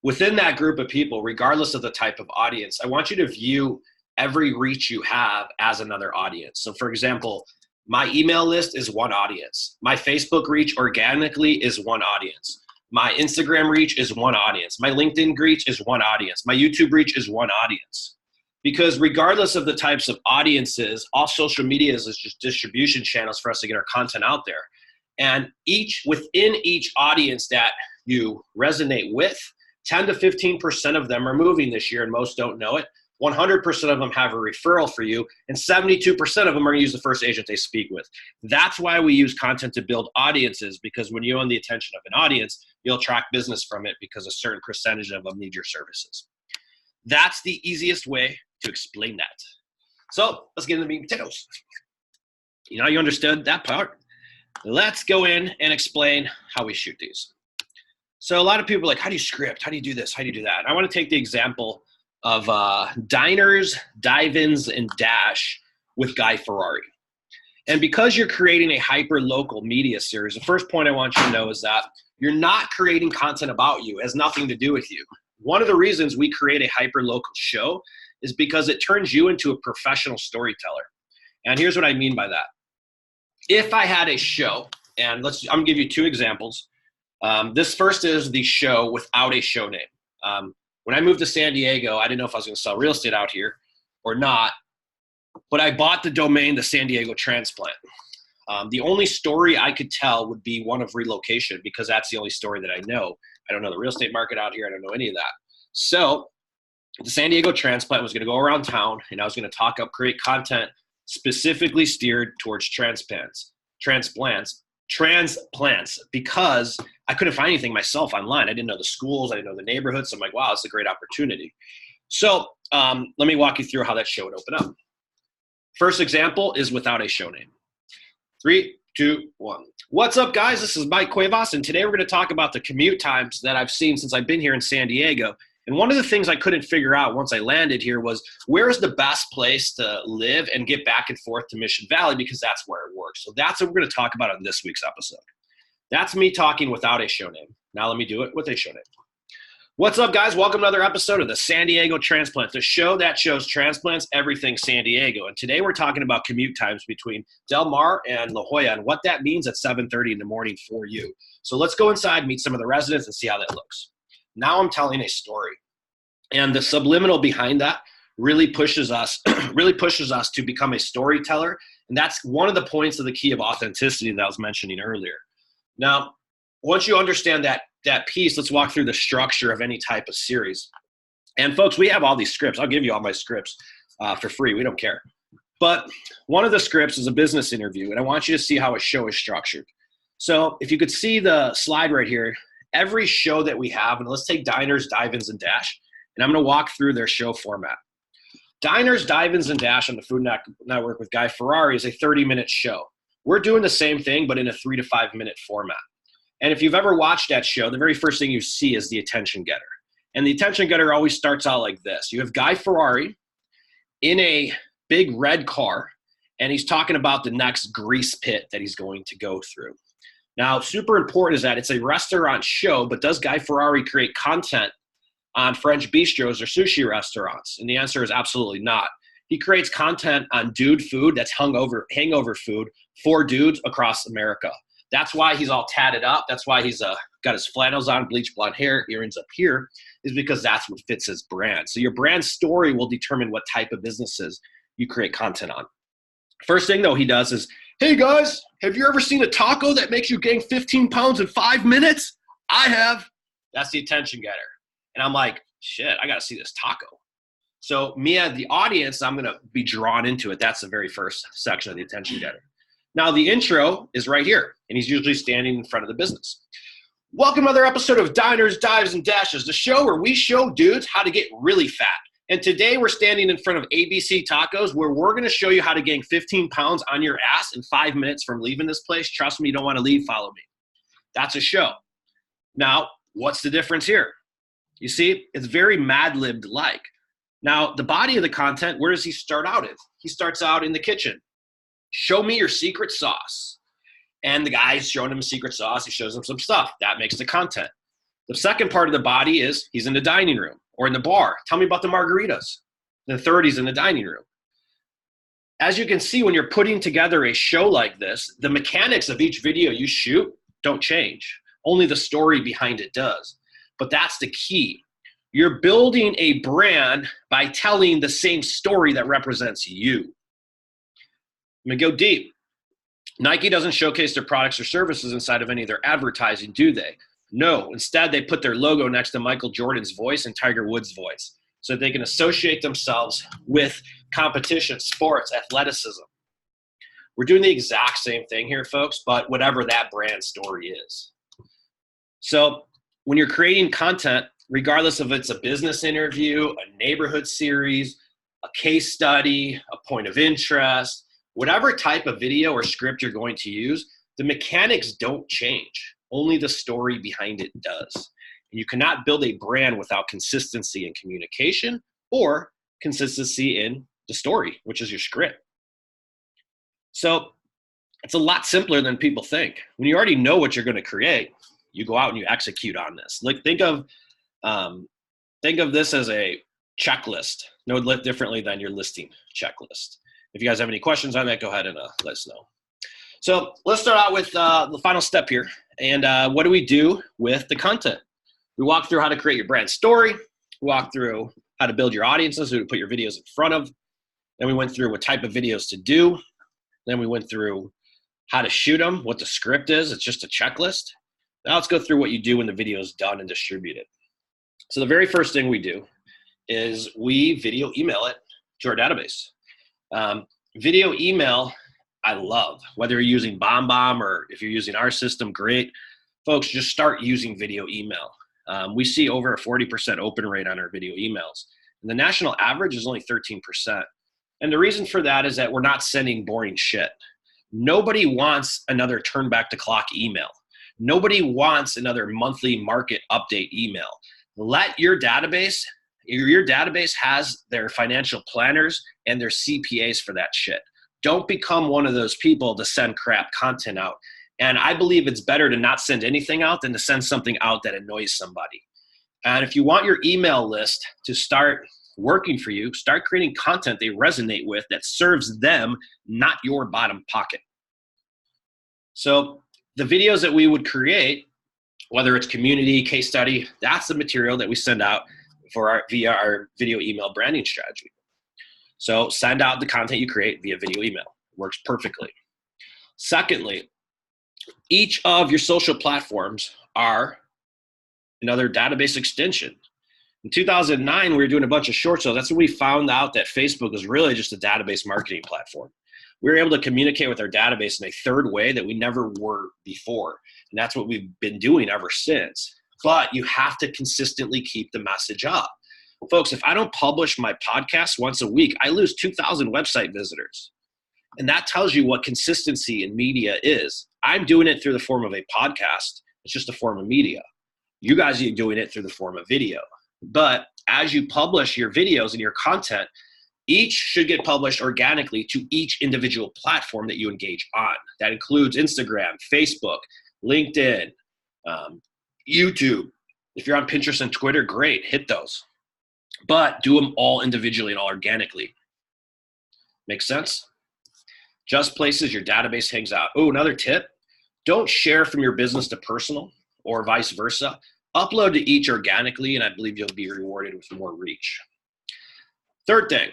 Within that group of people, regardless of the type of audience, I want you to view every reach you have as another audience. So for example, my email list is one audience. My Facebook reach organically is one audience. My Instagram reach is one audience. My LinkedIn reach is one audience. My YouTube reach is one audience. Because regardless of the types of audiences, all social media is just distribution channels for us to get our content out there. And within each audience that you resonate with, 10 to 15% of them are moving this year, and most don't know it. 100% of them have a referral for you, and 72% of them are going to use the first agent they speak with. That's why we use content to build audiences, because when you own the attention of an audience, you'll attract business from it because a certain percentage of them need your services. That's the easiest way to explain that. So let's get into the meat and potatoes. You understood that part. Let's go in and explain how we shoot these. So a lot of people are like, how do you script? How do you do this? How do you do that? I want to take the example of diners, dive-ins, and dash with Guy Ferrari. And because you're creating a hyper-local media series, the first point I want you to know is that you're not creating content about you. It has nothing to do with you. One of the reasons we create a hyper-local show is because it turns you into a professional storyteller. And here's what I mean by that. If I had a show, and I'm gonna give you two examples. This first is the show without a show name. When I moved to San Diego, I didn't know if I was gonna sell real estate out here or not, but I bought the domain, the San Diego Transplant. The only story I could tell would be one of relocation, because that's the only story that I know. I don't know the real estate market out here. I don't know any of that. So the San Diego Transplant was gonna go around town, and I was gonna create content specifically steered towards transplants, because I couldn't find anything myself online. I didn't know the schools, I didn't know the neighborhoods. So I'm like, wow, it's a great opportunity. So let me walk you through how that show would open up. First example is without a show name. 3, 2, 1. What's up, guys? This is Mike Cuevas, and today we're going to talk about the commute times that I've seen since I've been here in San Diego. And one of the things I couldn't figure out once I landed here was, where is the best place to live and get back and forth to Mission Valley, because that's where it works. So that's what we're going to talk about on this week's episode. That's me talking without a show name. Now let me do it with a show name. What's up, guys? Welcome to another episode of the San Diego Transplant, the show that shows transplants everything San Diego. And today we're talking about commute times between Del Mar and La Jolla and what that means at 7:30 in the morning for you. So let's go inside, meet some of the residents, and see how that looks. Now I'm telling a story, and the subliminal behind that really pushes us to become a storyteller. And that's one of the points of the key of authenticity that I was mentioning earlier. Now, once you understand that piece, let's walk through the structure of any type of series. And folks, we have all these scripts. I'll give you all my scripts for free. We don't care. But one of the scripts is a business interview, and I want you to see how a show is structured. So if you could see the slide right here, every show that we have, and let's take diners, dive-ins, and dash, and I'm going to walk through their show format. Diners, Dive-Ins, and Dash on the Food Network with Guy Ferrari is a 30-minute show. We're doing the same thing, but in a 3 to 5 minute format. And if you've ever watched that show, the very first thing you see is the attention getter. And the attention getter always starts out like this. You have Guy Ferrari in a big red car, and he's talking about the next grease pit that he's going to go through. Now, super important is that it's a restaurant show, but does Guy Ferrari create content on French bistros or sushi restaurants? And the answer is absolutely not. He creates content on dude food that's hangover food for dudes across America. That's why he's all tatted up. That's why he's got his flannels on, bleach blonde hair, earrings up here, is because that's what fits his brand. So your brand story will determine what type of businesses you create content on. First thing, though, he does is, hey, guys, have you ever seen a taco that makes you gain 15 pounds in 5 minutes? I have. That's the attention getter. And I'm like, shit, I got to see this taco. So me as the audience, I'm going to be drawn into it. That's the very first section of the attention getter. Now, the intro is right here, and he's usually standing in front of the business. Welcome to another episode of Diners, Dives, and Dashes, the show where we show dudes how to get really fat. And today we're standing in front of ABC Tacos, where we're going to show you how to gain 15 pounds on your ass in 5 minutes from leaving this place. Trust me, you don't want to leave. Follow me. That's a show. Now, what's the difference here? You see, it's very Mad-Libbed-like. Now, the body of the content, where does he start out in? He starts out in the kitchen. Show me your secret sauce. And the guy's showing him a secret sauce. He shows him some stuff. That makes the content. The second part of the body is he's in the dining room or in the bar. Tell me about the margaritas. The third, he's in the dining room. As you can see, when you're putting together a show like this, the mechanics of each video you shoot don't change. Only the story behind it does. But that's the key. You're building a brand by telling the same story that represents you. I'm going to go deep. Nike doesn't showcase their products or services inside of any of their advertising, do they? No. Instead, they put their logo next to Michael Jordan's voice and Tiger Woods' voice so they can associate themselves with competition, sports, athleticism. We're doing the exact same thing here, folks, but whatever that brand story is. So when you're creating content, regardless of it's a business interview, a neighborhood series, a case study, a point of interest, whatever type of video or script you're going to use, the mechanics don't change. Only the story behind it does. And you cannot build a brand without consistency in communication or consistency in the story, which is your script. So it's a lot simpler than people think. When you already know what you're going to create, you go out and you execute on this. Like think of this as a checklist, no differently than your listing checklist. If you guys have any questions on that, go ahead and let us know. So let's start out with the final step here. And what do we do with the content? We walk through how to create your brand story. We walk through how to build your audiences, who to put your videos in front of. Then we went through what type of videos to do. Then we went through how to shoot them, what the script is. It's just a checklist. Now let's go through what you do when the video is done and distributed. So the very first thing we do is we video email it to our database. Video email, I love. Whether you're using BombBomb or if you're using our system, great. Folks, just start using video email. We see over a 40% open rate on our video emails. And the national average is only 13%. And the reason for that is that we're not sending boring shit. Nobody wants another turn back the clock email. Nobody wants another monthly market update email. Let your database has their financial planners and their CPAs for that shit. Don't become one of those people to send crap content out. And I believe it's better to not send anything out than to send something out that annoys somebody. And if you want your email list to start working for you, start creating content they resonate with that serves them, not your bottom pocket. So the videos that we would create, whether it's community, case study, that's the material that we send out via our video email branding strategy. So send out the content you create via video email. Works perfectly. Secondly, each of your social platforms are another database extension. In 2009, we were doing a bunch of short sales. That's when we found out that Facebook was really just a database marketing platform. We were able to communicate with our database in a third way that we never were before. And that's what we've been doing ever since. But you have to consistently keep the message up. Folks, if I don't publish my podcast once a week, I lose 2,000 website visitors. And that tells you what consistency in media is. I'm doing it through the form of a podcast. It's just a form of media. You guys are doing it through the form of video. But as you publish your videos and your content, each should get published organically to each individual platform that you engage on. That includes Instagram, Facebook, LinkedIn, YouTube. If you're on Pinterest and Twitter, great, hit those. But do them all individually and all organically. Make sense? Just places your database hangs out. Oh, another tip, don't share from your business to personal or vice versa. Upload to each organically, and I believe you'll be rewarded with more reach. Third thing,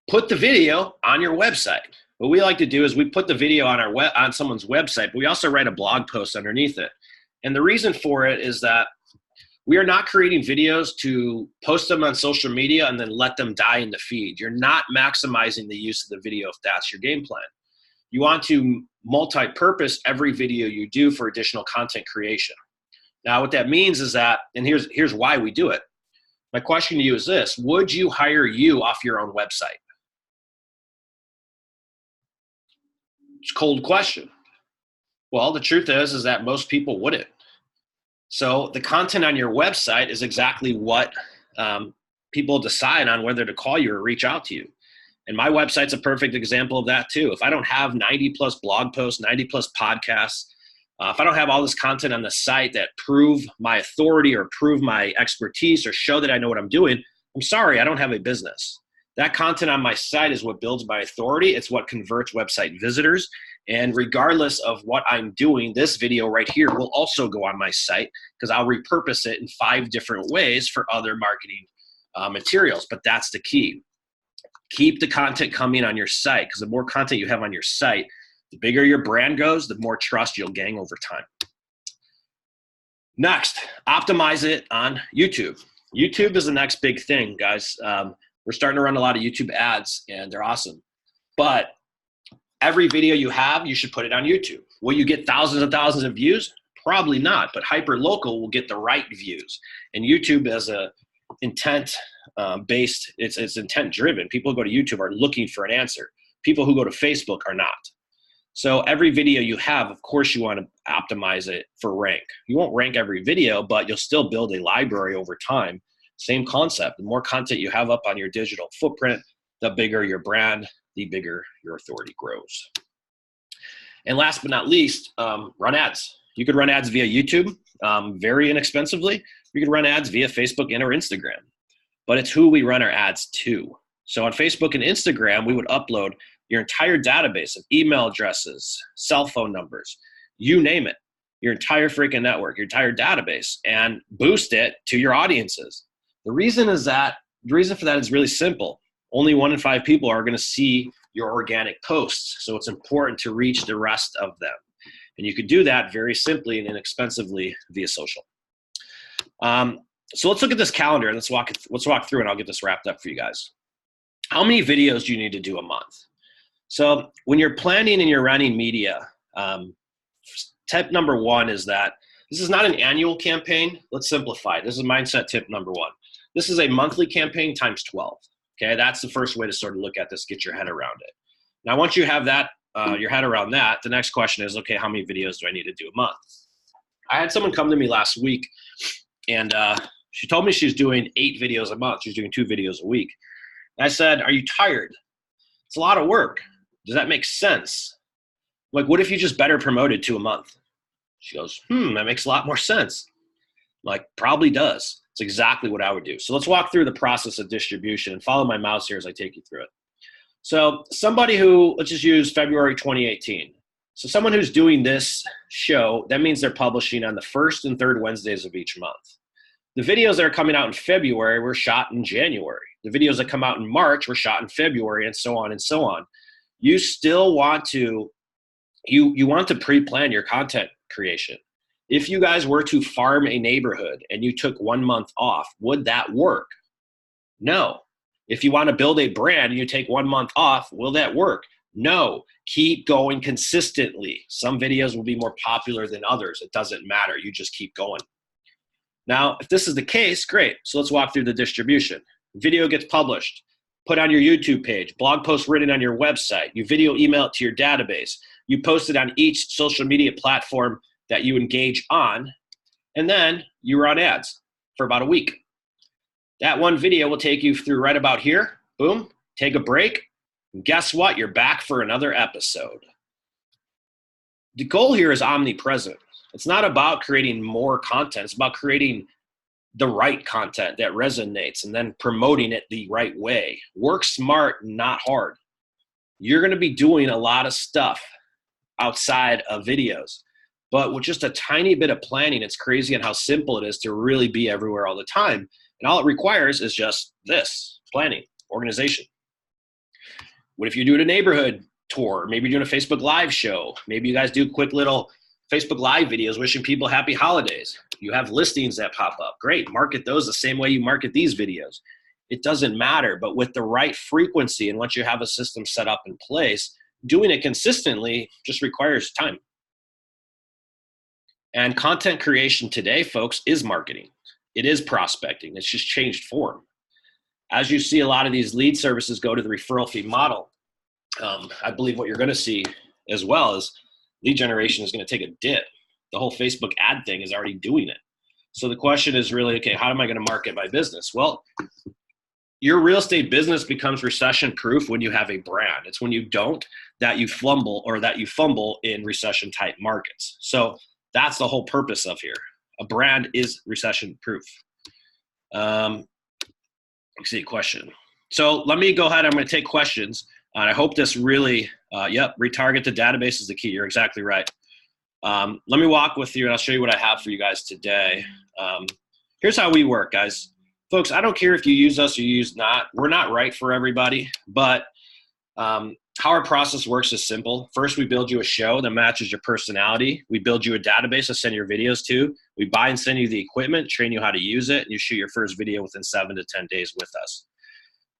put the video on your website. What we like to do is we put the video on on someone's website, but we also write a blog post underneath it. And the reason for it is that we are not creating videos to post them on social media and then let them die in the feed. You're not maximizing the use of the video if that's your game plan. You want to multi-purpose every video you do for additional content creation. Now, what that means is that, and here's why we do it. My question to you is this: would you hire you off your own website? It's a cold question. Well, the truth is that most people wouldn't. So the content on your website is exactly what people decide on whether to call you or reach out to you. And my website's a perfect example of that too. If I don't have 90 plus blog posts, 90 plus podcasts, if I don't have all this content on the site that prove my authority or prove my expertise or show that I know what I'm doing, I'm sorry, I don't have a business. That content on my site is what builds my authority. It's what converts website visitors. And regardless of what I'm doing, this video right here will also go on my site because I'll repurpose it in 5 different ways for other marketing materials. But that's the key. Keep the content coming on your site, because the more content you have on your site, the bigger your brand goes, the more trust you'll gain over time. Next, optimize it on YouTube. YouTube is the next big thing, guys. We're starting to run a lot of YouTube ads, and they're awesome. But every video you have, you should put it on YouTube. Will you get thousands and thousands of views? Probably not, but hyperlocal will get the right views. And YouTube as a intent based, it's intent driven. People who go to YouTube are looking for an answer. People who go to Facebook are not. So every video you have, of course, you want to optimize it for rank. You won't rank every video, but you'll still build a library over time. Same concept. The more content you have up on your digital footprint, the bigger your brand, the bigger your authority grows. And last but not least, run ads. You could run ads via YouTube very inexpensively. You could run ads via Facebook and or Instagram. But it's who we run our ads to. So on Facebook and Instagram, we would upload your entire database of email addresses, cell phone numbers, you name it, your entire freaking network, your entire database, and boost it to your audiences. The reason for that is really simple. Only 1 in 5 people are going to see your organic posts. So it's important to reach the rest of them. And you could do that very simply and inexpensively via social. So let's look at this calendar and let's walk through and I'll get this wrapped up for you guys. How many videos do you need to do a month? So when you're planning and you're running media, tip number 1 is that this is not an annual campaign. Let's simplify it. This is mindset tip number 1. This is a monthly campaign times 12. Okay, that's the first way to sort of look at this, get your head around it. Now, once you have that, your head around that, the next question is, okay, how many videos do I need to do a month? I had someone come to me last week, and she told me she's doing 8 videos a month. She's doing 2 videos a week. And I said, are you tired? It's a lot of work. Does that make sense? Like, what if you just better promoted to a month? She goes, that makes a lot more sense. I'm like, probably does. It's exactly what I would do. So let's walk through the process of distribution and follow my mouse here as I take you through it. So somebody who, let's just use February 2018. So someone who's doing this show, that means they're publishing on the 1st and 3rd Wednesdays of each month. The videos that are coming out in February were shot in January. The videos that come out in March were shot in February, and so on and so on. You still want to, you want to pre-plan your content creation. If you guys were to farm a neighborhood and you took 1 month off, would that work? No. If you want to build a brand and you take 1 month off, will that work? No. Keep going consistently. Some videos will be more popular than others. It doesn't matter. You just keep going. Now, if this is the case, great. So let's walk through the distribution. Video gets published, put on your YouTube page, blog post written on your website, you video email it to your database, you post it on each social media platform that you engage on, and then you run ads for about a week. That one video will take you through right about here. Boom, take a break. And guess what? You're back for another episode. The goal here is omnipresent. It's not about creating more content. It's about creating the right content that resonates and then promoting it the right way. Work smart, not hard. You're going to be doing a lot of stuff outside of videos, but with just a tiny bit of planning, it's crazy on how simple it is to really be everywhere all the time. And all it requires is just this: planning, organization. What if you're doing a neighborhood tour? Maybe you're doing a Facebook Live show. Maybe you guys do quick little Facebook Live videos wishing people happy holidays. You have listings that pop up. Great, market those the same way you market these videos. It doesn't matter, but with the right frequency and once you have a system set up in place, doing it consistently just requires time. And content creation today, folks, is marketing. It is prospecting. It's just changed form. As you see a lot of these lead services go to the referral fee model, I believe what you're going to see as well is lead generation is going to take a dip. The whole Facebook ad thing is already doing it. So the question is really, okay, how am I going to market my business? Well, your real estate business becomes recession proof when you have a brand. It's when you don't that you fumble in recession type markets. So that's the whole purpose of here. A brand is recession proof. Let's see, question. So let me go ahead. I'm going to take questions. And I hope this really, retarget the database is the key. You're exactly right. Let me walk with you and I'll show you what I have for you guys today. Here's how we work, guys. Folks, I don't care if you use us or you use not. We're not right for everybody, but how our process works is simple. First, we build you a show that matches your personality. We build you a database to send your videos to. We buy and send you the equipment, train you how to use it, and you shoot your first video within 7 to 10 days with us.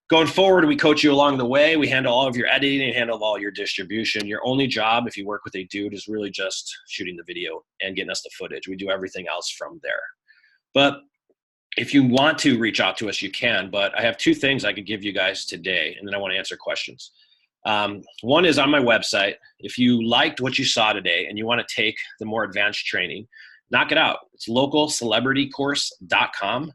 Going forward, we coach you along the way. We handle all of your editing and handle all your distribution. Your only job, if you work with a dude, is really just shooting the video and getting us the footage. We do everything else from there. But if you want to reach out to us, you can. But I have 2 things I could give you guys today, and then I want to answer questions. One is on my website. If you liked what you saw today and you want to take the more advanced training, knock it out. It's localcelebritycourse.com.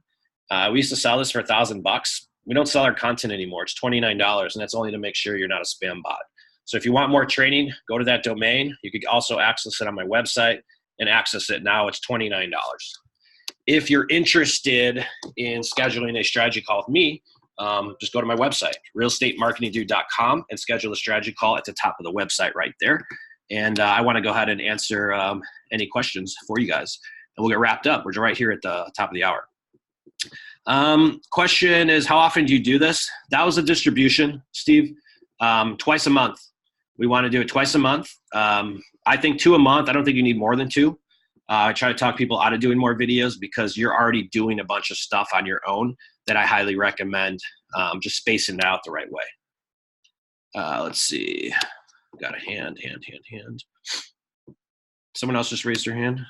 We used to sell this for $1,000. We don't sell our content anymore. It's $29, and that's only to make sure you're not a spam bot. So if you want more training, go to that domain. You could also access it on my website and access it now. It's $29. If you're interested in scheduling a strategy call with me, just go to my website, realestatemarketingdude.com, and schedule a strategy call at the top of the website right there. And I want to go ahead and answer any questions for you guys. And we'll get wrapped up. We're right here at the top of the hour. Question is, how often do you do this? That was a distribution, Steve. Twice a month. We want to do it twice a month. I think 2 a month. I don't think you need more than 2. I try to talk people out of doing more videos because you're already doing a bunch of stuff on your own that I highly recommend just spacing it out the right way. Let's see. Got a hand. Someone else just raised their hand.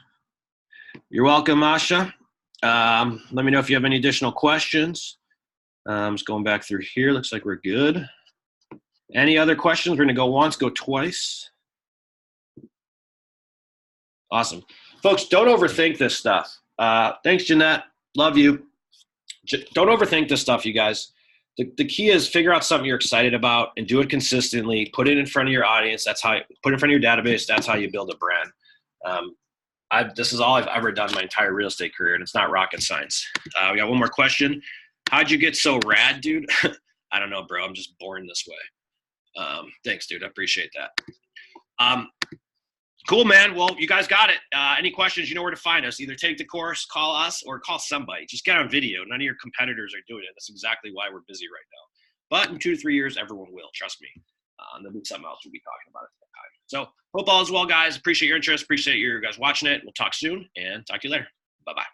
You're welcome, Asha. Let me know if you have any additional questions. Just going back through here. Looks like we're good. Any other questions? We're going to go once, go twice. Awesome. Folks, don't overthink this stuff. Thanks, Jeanette. Love you. Don't overthink this stuff, you guys. The key is figure out something you're excited about and do it consistently. Put it in front of your audience. Put it in front of your database. That's how you build a brand. This is all I've ever done my entire real estate career, and it's not rocket science. We got one more question. How'd you get so rad, dude? I don't know, bro. I'm just born this way. Thanks, dude. I appreciate that. Cool, man. Well, you guys got it. Any questions, you know where to find us. Either take the course, call us, or call somebody. Just get on video. None of your competitors are doing it. That's exactly why we're busy right now. But in 2 to 3 years, everyone will. Trust me. There'll be something else we'll be talking about at that time. So hope all is well, guys. Appreciate your interest. Appreciate you guys watching it. We'll talk soon and talk to you later. Bye-bye.